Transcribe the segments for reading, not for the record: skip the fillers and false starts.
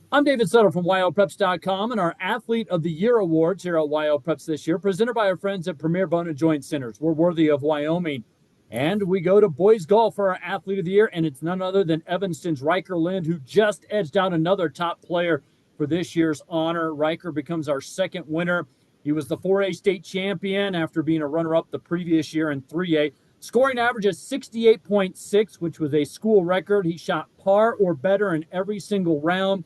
I'm David Sutter from Wyopreps.com and our Athlete of the Year awards here at Wyopreps this year, presented by our friends at Premier Bone and Joint Centers. We're worthy of Wyoming. And we go to boys golf for our Athlete of the Year, and it's none other than Evanston's Ryker Lind, who just edged out another top player for this year's honor. Ryker becomes our second winner. He was the 4A state champion after being a runner-up the previous year in 3A. Scoring average is 68.6, which was a school record. He shot par or better in every single round.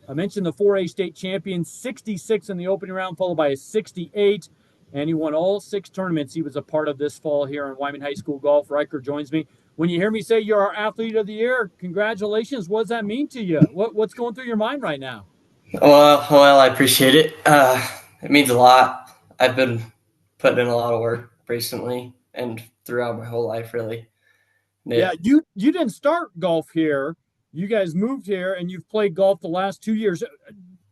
I mentioned the 4A state champion, 66 in the opening round, followed by a 68. And he won all 6 tournaments he was a part of this fall here in Wyoming High School Golf. Riker joins me. When you hear me say you're our Athlete of the Year, congratulations. What does that mean to you? What's going through your mind right now? Well, I appreciate it. It means a lot. I've been putting in a lot of work recently and throughout my whole life, really. Yeah, It, you didn't start golf here. You guys moved here and you've played golf the last 2 years.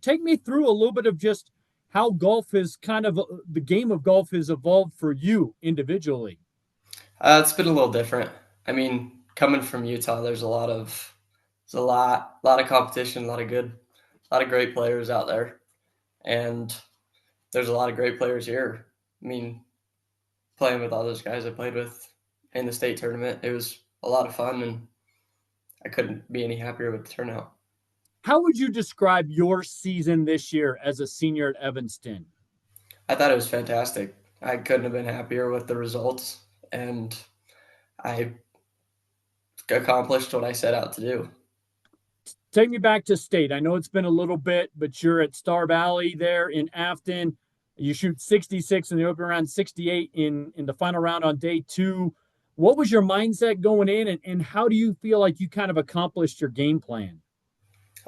Take me through a little bit of just how golf has kind of the game of golf has evolved for you individually. it's been a little different. I mean, coming from Utah, there's a lot of competition, a lot of great players out there, and there's a lot of great players here. I mean, playing with all those guys I played with in the state tournament, it was a lot of fun, and I couldn't be any happier with the turnout. How would you describe your season this year as a senior at Evanston? I thought it was fantastic. I couldn't have been happier with the results, and I accomplished what I set out to do. Take me back to state. I know it's been a little bit, but you're at Star Valley there in Afton. You shoot 66 in the open round, 68 in the final round on day 2. What was your mindset going in, and how do you feel like you kind of accomplished your game plan?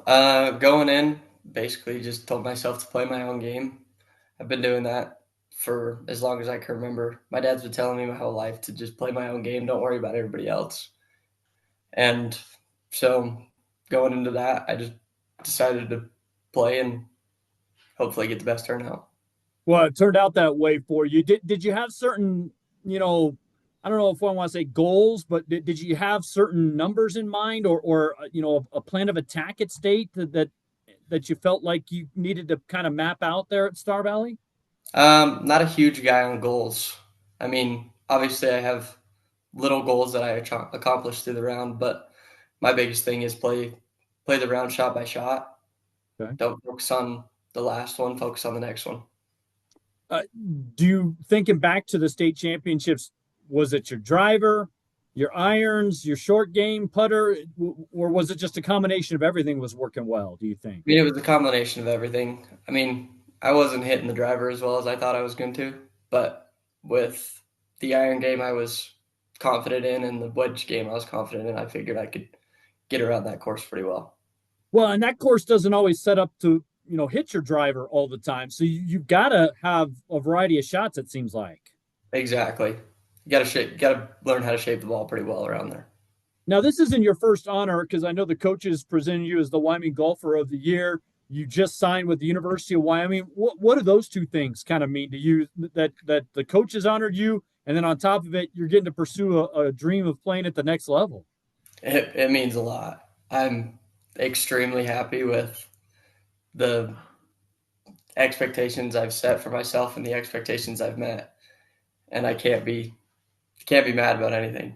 Going in, basically just told myself to play my own game. I've been doing that for as long as I can remember. My dad's been telling me my whole life to just play my own game, don't worry about everybody else. And so going into that, I just decided to play and hopefully get the best turnout. Well, it turned out that way for you. Did you have certain, I don't know if I want to say goals, but did you have certain numbers in mind or a plan of attack at state that you felt like you needed to kind of map out there at Star Valley? Not a huge guy on goals. I mean, obviously, I have little goals that I accomplish through the round, but my biggest thing is play the round shot by shot. Okay. Don't focus on the last one. Focus on the next one. Uh, do you thinking back to the state championships? Was it your driver, your irons, your short game putter, or was it just a combination of everything was working well? Do you think? I mean, it was a combination of everything. I mean, I wasn't hitting the driver as well as I thought I was going to, but with the iron game, I was confident in, and the wedge game, I was confident in. I figured I could get around that course pretty well. Well, and that course doesn't always set up to hit your driver all the time. So you've got to have a variety of shots. It seems like. Exactly. You got to learn how to shape the ball pretty well around there. Now, this isn't your first honor because I know the coaches presented you as the Wyoming Golfer of the Year. You just signed with the University of Wyoming. What do those two things kind of mean to you? That the coaches honored you, and then on top of it, you're getting to pursue a dream of playing at the next level. It means a lot. I'm extremely happy with the expectations I've set for myself and the expectations I've met, and I can't be mad about anything.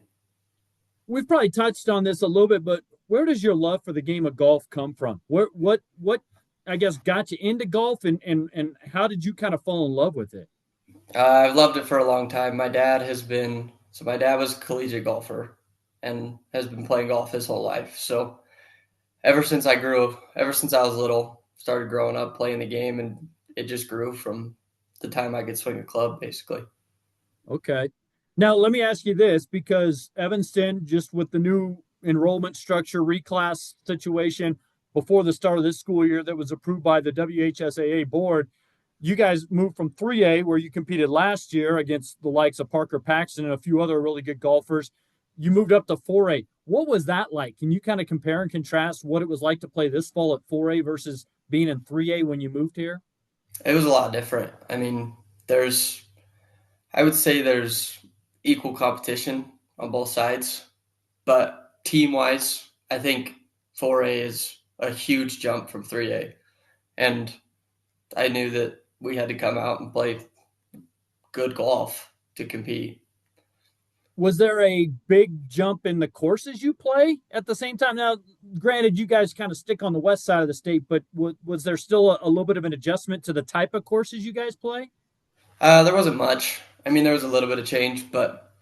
We've probably touched on this a little bit, but where does your love for the game of golf come from? What I guess got you into golf, and how did you kind of fall in love with it? I've loved it for a long time. My dad was a collegiate golfer and has been playing golf his whole life. So ever since I was little, started growing up playing the game, and it just grew from the time I could swing a club, basically. Okay. Now let me ask you this, because Evanston, just with the new enrollment structure reclass situation before the start of this school year that was approved by the WHSAA board, you guys moved from 3A, where you competed last year against the likes of Parker Paxton and a few other really good golfers. You moved up to 4A. What was that like? Can you kind of compare and contrast what it was like to play this fall at 4A versus being in 3A when you moved here? It was a lot different. I mean, I would say there's equal competition on both sides, but team wise, I think 4A is a huge jump from 3A. And I knew that we had to come out and play good golf to compete. Was there a big jump in the courses you play at the same time? Now, granted, you guys kind of stick on the west side of the state, but was there still a little bit of an adjustment to the type of courses you guys play? There wasn't much. I mean, there was a little bit of change, but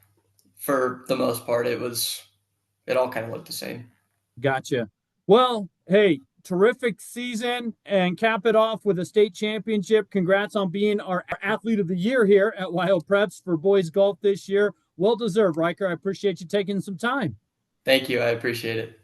for the most part, it all kind of looked the same. Gotcha. Well, hey, terrific season and cap it off with a state championship. Congrats on being our athlete of the year here at Wyopreps for boys golf this year. Well deserved, Ryker. I appreciate you taking some time. Thank you. I appreciate it.